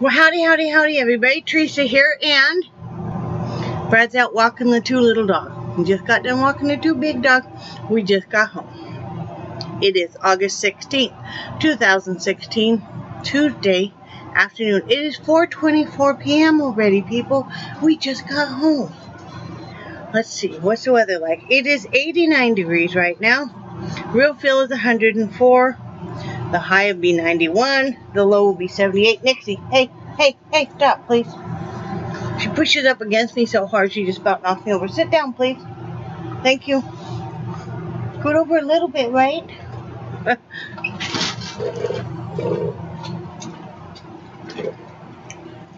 Well, howdy, everybody. Teresa here, and Brad's out walking the two little dogs. We just got done walking the two big dogs. We just got home. It is August 16th, 2016, Tuesday afternoon. It is 4:24 p.m. already, people. We just got home. Let's see, what's the weather like? It is 89 degrees right now. Real feel is 104. The high will be 91. The low will be 78. Nixie, hey, stop, please. She pushes up against me so hard she just about knocked me over. Sit down, please. Thank you. Scoot over a little bit, right?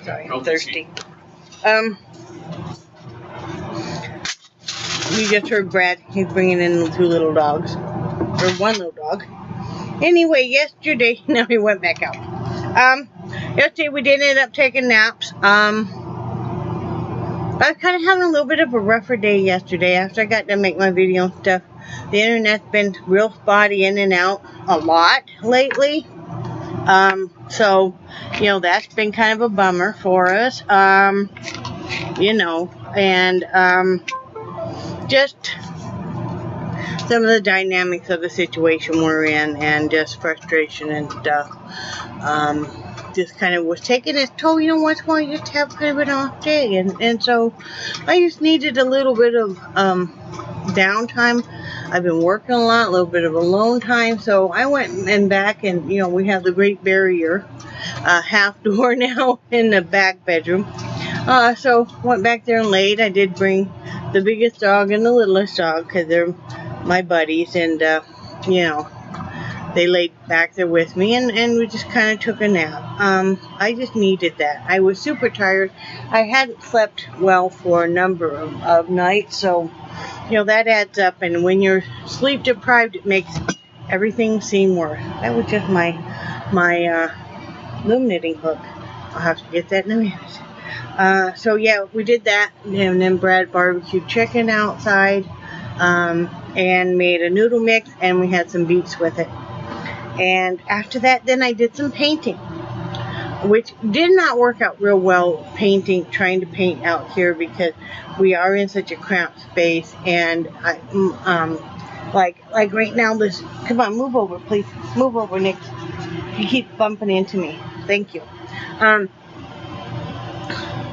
Sorry, I'm thirsty. You just heard Brad. He's bringing in the two little dogs. Or one little dog. Anyway, yesterday, now he went back out. Yesterday we did end up taking naps. I was kind of having a little bit of a rougher day yesterday after I got to make my video and stuff. The internet's been real spotty in and out a lot lately. So, you know, that's been kind of a bummer for us. You know, and, just some of the dynamics of the situation we're in and just frustration and stuff. Just kind of was taking its toll. You know, once in a while you just have kind of an off day, and so I just needed a little bit of downtime. I've been working a lot, a little bit of alone time, so I went and back, and you know, we have the Great Barrier half door now in the back bedroom. So went back there and laid. I did bring the biggest dog and the littlest dog because they're my buddies, and you know, they laid back there with me, and we just kind of took a nap. I just needed that. I was super tired. I hadn't slept well for a number of nights, so you know, that adds up, and when you're sleep deprived, it makes everything seem worse. That was just my loom knitting hook. I'll have to get that in a minute. So yeah, we did that, and then Brad barbecued chicken outside, and made a noodle mix, and we had some beets with it. And after that, then I did some painting, which did not work out real well, trying to paint out here, because we are in such a cramped space, and I, like right now, come on, move over, please. Move over, Nick. You keep bumping into me. Thank you.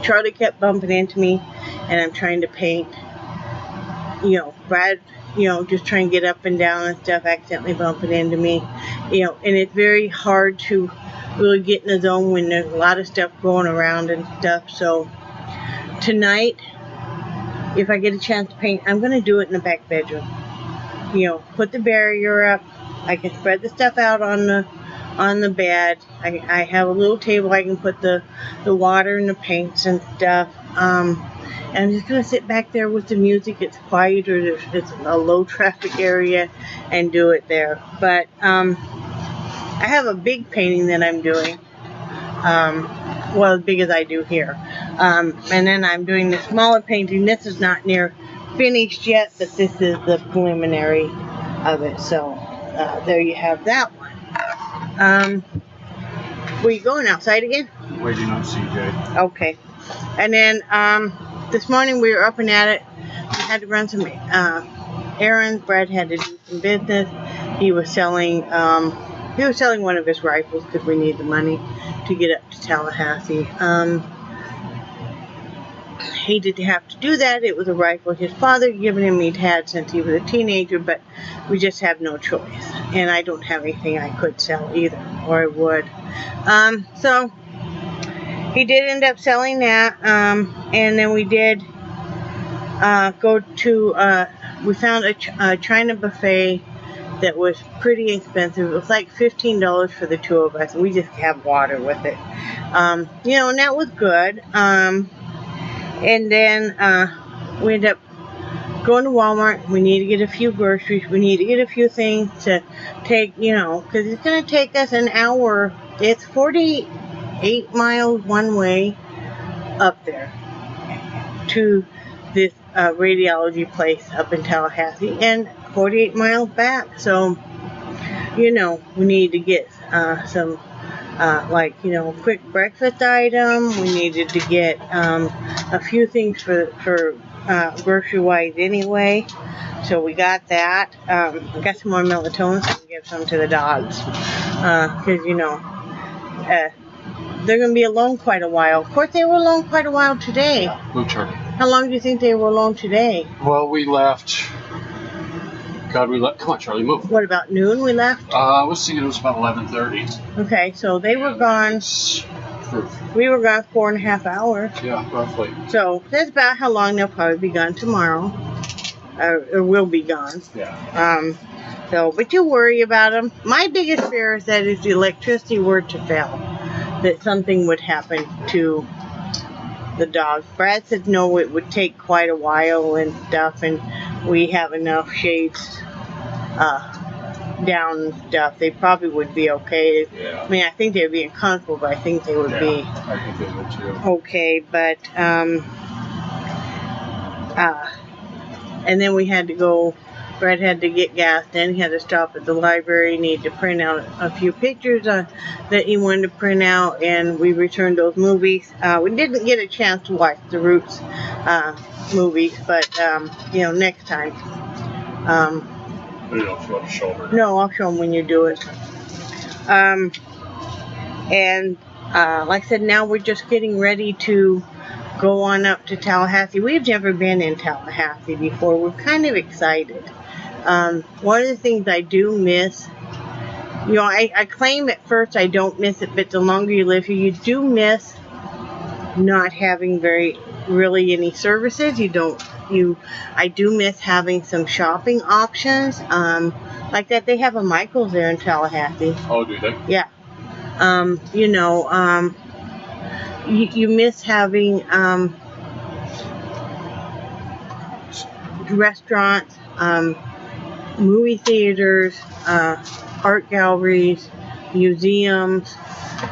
Charlie kept bumping into me, and I'm trying to paint. You know, Brad, you know, just trying to get up and down and stuff, accidentally bumping into me. You know, and it's very hard to really get in the zone when there's a lot of stuff going around and stuff. So tonight, if I get a chance to paint, I'm going to do it in the back bedroom. You know, put the barrier up. I can spread the stuff out on the bed. I have a little table I can put the water and the paints and stuff. I'm just going to sit back there with the music. It's quieter. It's a low traffic area, and do it there. But I have a big painting that I'm doing. Well, as big as I do here. And then I'm doing the smaller painting. This is not near finished yet, but this is the preliminary of it. So there you have that one. Were you going outside again? Waiting on CJ. Okay. And then this morning we were up and at it. We had to run some errands. Brad had to do some business. He was selling one of his rifles because we need the money to get up to Tallahassee. He did have to do that. It was a rifle his father given him. He'd had since he was a teenager, but we just have no choice. And I don't have anything I could sell either, or I would. So he did end up selling that, and then we did go to, we found a China buffet that was pretty expensive. It was like $15 for the two of us. We just have water with it. You know, and that was good. And then we ended up going to Walmart. We need to get a few groceries. We need to get a few things to take, you know, because it's going to take us an hour. It's 48 miles one way up there to this radiology place up in Tallahassee, and 48 miles back. So, you know, we need to get some like, you know, a quick breakfast item. We needed to get a few things for grocery-wise anyway. So we got that. We got some more melatonin, so we can give some to the dogs. Because, you know, they're going to be alone quite a while. Of course, they were alone quite a while today. Yeah, move Charlie. How long do you think they were alone today? Well, we left. God, we left. Come on, Charlie, move. What, about noon we left? I was thinking it was about 11:30. Okay, so they were gone. We were gone 4.5 hours. Yeah, roughly. So that's about how long they'll probably be gone tomorrow. Or will be gone. Yeah. So, but you worry about them. My biggest fear is that if the electricity were to fail, that something would happen to the dogs. Brad said no, it would take quite a while and stuff, and we have enough shades down and stuff. They probably would be okay. Yeah. I mean, I think they'd be uncomfortable, but I think they would be I think they would too. okay. But and then we had to go. Brad had to get gas, then he had to stop at the library, need to print out a few pictures that he wanted to print out, and we returned those movies. We didn't get a chance to watch the Roots movies, but, you know, next time. You know, if you want to show them. No, I'll show them when you do it. And like I said, now we're just getting ready to go on up to Tallahassee. We've never been in Tallahassee before. We're kind of excited. One of the things I do miss, you know, I claim at first I don't miss it, but the longer you live here, you do miss not having really any services. I do miss having some shopping options. Like that, they have a Michael's there in Tallahassee. Oh, do they? Yeah. You know, you miss having restaurants, movie theaters, art galleries, museums,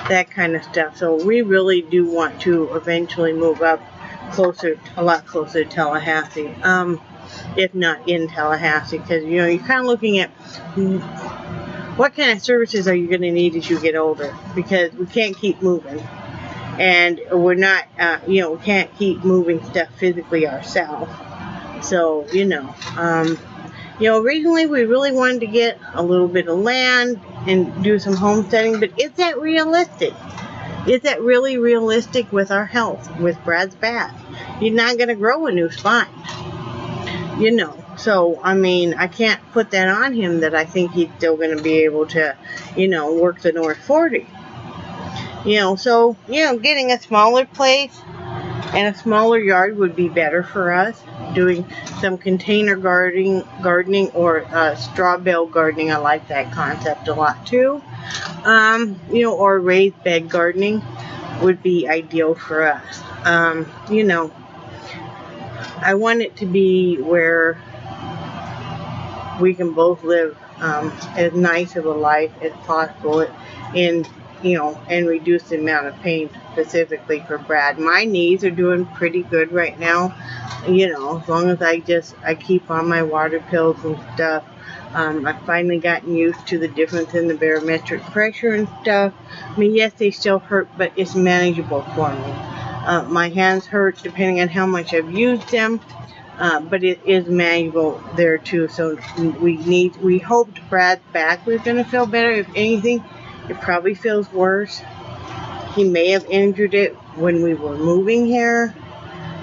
that kind of stuff. So we really do want to eventually move up a lot closer to Tallahassee, if not in Tallahassee, because, you know, you're kind of looking at what kind of services are you going to need as you get older, because we can't keep moving. And we're not, you know, we can't keep moving stuff physically ourselves. So, you know, originally we really wanted to get a little bit of land and do some homesteading, but is that realistic? Is that really realistic with our health, with Brad's back? He's not going to grow a new spine, you know. So, I mean, I can't put that on him that I think he's still going to be able to, you know, work the North 40. You know, so, you know, getting a smaller place and a smaller yard would be better for us. Doing some container gardening or straw bale gardening. I like that concept a lot too. You know, or raised bed gardening would be ideal for us. You know, I want it to be where we can both live as nice of a life as possible, and, you know, and reduce the amount of pain specifically for Brad. My knees are doing pretty good right now, you know, as long as I keep on my water pills and stuff. I've finally gotten used to the difference in the barometric pressure and stuff. I mean, yes, they still hurt, but it's manageable for me. My hands hurt depending on how much I've used them, but it is manageable there too. So we hoped Brad's back was going to feel better. If anything, it probably feels worse. He may have injured it when we were moving here,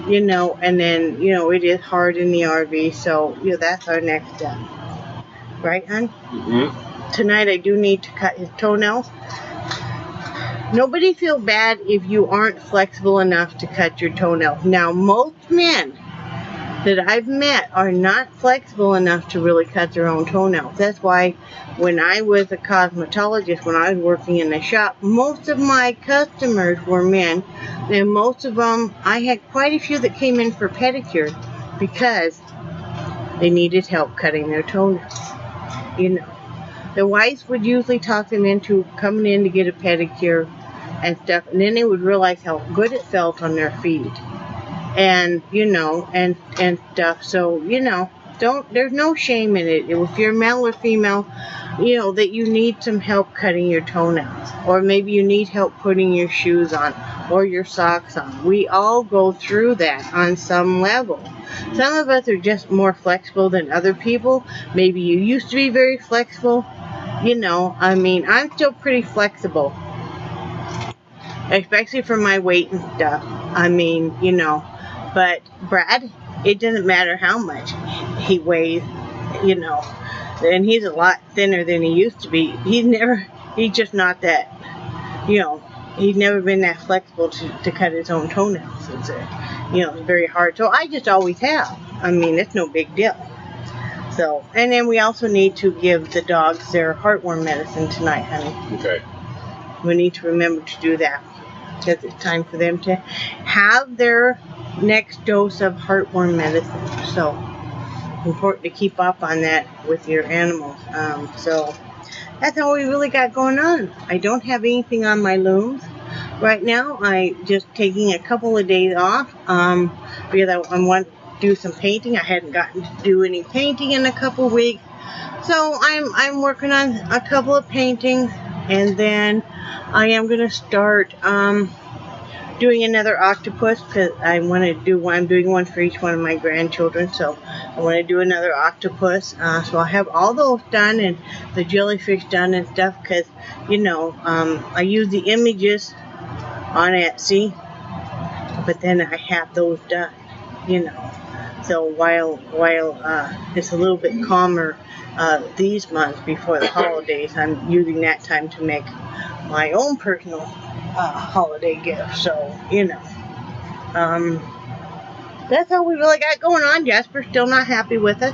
you know, and then, you know, it is hard in the RV, so, you know, that's our next step. Right, hon? Mm-hmm. Tonight I do need to cut his toenails. Nobody feel bad if you aren't flexible enough to cut your toenails. Now, most men that I've met are not flexible enough to really cut their own toenails. That's why when I was a cosmetologist, when I was working in the shop, most of my customers were men, and most of them, I had quite a few that came in for pedicure because they needed help cutting their toenails. You know, the wives would usually talk them into coming in to get a pedicure and stuff, and then they would realize how good it felt on their feet. And, you know, and stuff. So, you know, there's no shame in it. If you're male or female, you know, that you need some help cutting your toenails, or maybe you need help putting your shoes on or your socks on. We all go through that on some level. Some of us are just more flexible than other people. Maybe you used to be very flexible. You know, I mean, I'm still pretty flexible, especially for my weight and stuff. I mean, you know, but Brad, it doesn't matter how much he weighs, you know, and he's a lot thinner than he used to be. He's just not that, you know, he's never been that flexible to cut his own toenails. It's very hard. So I just always have. I mean, it's no big deal. So, and then we also need to give the dogs their heartworm medicine tonight, honey. Okay. We need to remember to do that, because it's time for them to have their next dose of heartworm medicine. So, important to keep up on that with your animals. So, that's all we really got going on. I don't have anything on my looms right now. I'm just taking a couple of days off because I want to do some painting. I hadn't gotten to do any painting in a couple of weeks. So, I'm working on a couple of paintings, and then I am going to start doing another octopus, because I'm doing one for each one of my grandchildren, so I want to do another octopus. So I'll have all those done and the jellyfish done and stuff, because, you know, I use the images on Etsy, but then I have those done, you know. So while it's a little bit calmer these months before the holidays, I'm using that time to make my own personal holiday gift. So, you know, that's all we really got going on. Jasper's still not happy with it.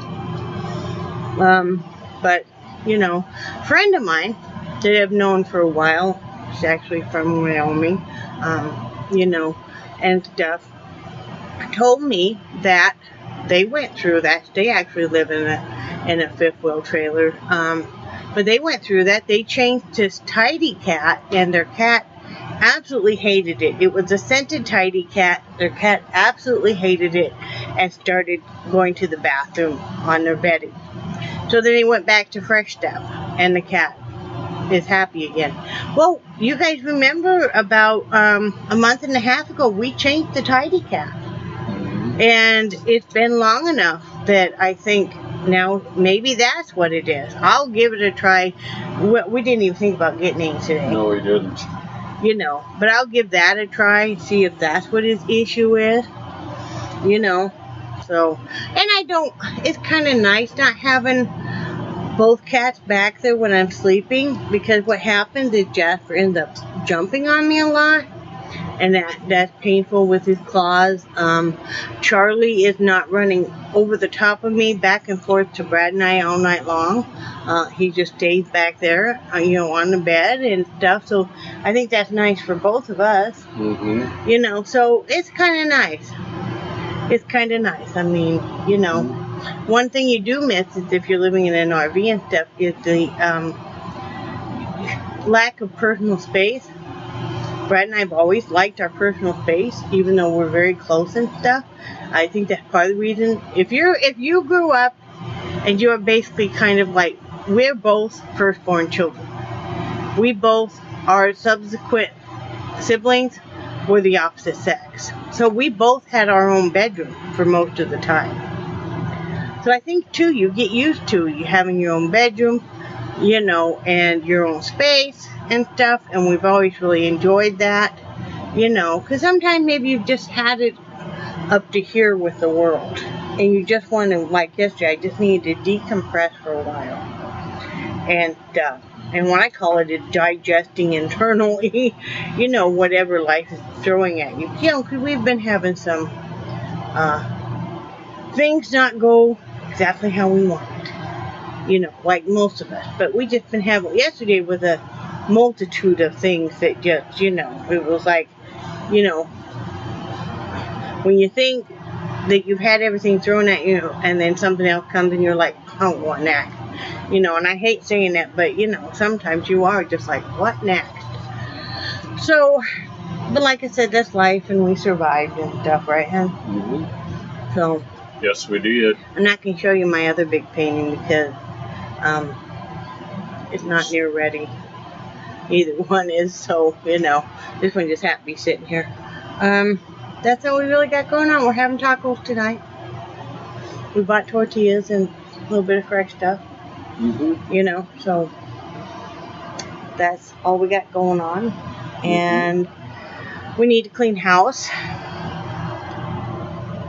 But, you know, a friend of mine that I've known for a while, she's actually from Wyoming, you know, and stuff, told me that they went through that. They actually live in a fifth wheel trailer. But they went through that. They changed this tidy cat, and their cat absolutely hated it. It was a scented tidy cat. Their cat absolutely hated it and started going to the bathroom on their bedding. So then they went back to fresh stuff, and the cat is happy again. Well, you guys remember about a month and a half ago, we changed the tidy cat. And it's been long enough that I think now maybe that's what it is. I'll give it a try. We didn't even think about getting names today. No, we didn't. You know, but I'll give that a try, see if that's what his issue is. You know, so, and it's kind of nice not having both cats back there when I'm sleeping, because what happens is Jasper ends up jumping on me a lot. And that's painful with his claws. Charlie is not running over the top of me back and forth to Brad and I all night long. He just stays back there, you know, on the bed and stuff. So I think that's nice for both of us. Mm-hmm. You know, so it's kind of nice. It's kind of nice. I mean, you know, one thing you do miss is if you're living in an RV and stuff is the lack of personal space. Brad and I have always liked our personal space, even though we're very close and stuff. I think that's part of the reason. If you grew up and you're basically kind of like, we're both firstborn children. We both are subsequent siblings. We're the opposite sex. So we both had our own bedroom for most of the time. So I think too, you get used to you having your own bedroom, you know, and your own space and stuff, and we've always really enjoyed that, you know, because sometimes maybe you've just had it up to here with the world, and you just want to, like yesterday, I just needed to decompress for a while, and what I call it is digesting internally, you know, whatever life is throwing at you, you know, because we've been having some things not go exactly how we want it, you know, like most of us, but we just been having, yesterday was a multitude of things that just, you know, it was like, you know, when you think that you've had everything thrown at you and then something else comes and you're like, oh, what next? You know, and I hate saying that, but, you know, sometimes you are just like, what next? So, but like I said, that's life, and we survived and stuff, right, hon? Mm-hmm. So, Yes, we did. I'm not going to show you my other big painting because it's not near ready. Either one is, so, you know, this one just happened to be sitting here. That's all we really got going on. We're having tacos tonight. We bought tortillas and a little bit of fresh stuff. You know, so that's all we got going on. And we need to clean house.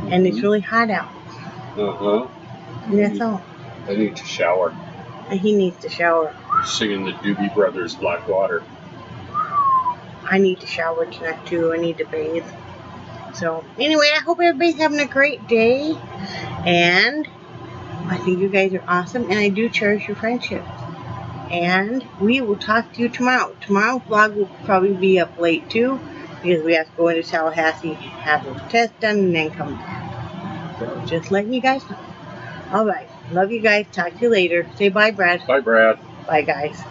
And it's really hot out. And that's all. I need to shower. And he needs to shower. Singing the Doobie Brothers Black Water. I need to shower tonight too. I need to bathe. So anyway, I hope everybody's having a great day. And I think you guys are awesome. And I do cherish your friendship. And we will talk to you tomorrow. Tomorrow's vlog will probably be up late too. Because we have to go into Tallahassee, have the test done, and then come back. So just letting you guys know. Alright. Love you guys. Talk to you later. Say bye, Brad. Bye, Brad. Bye, guys.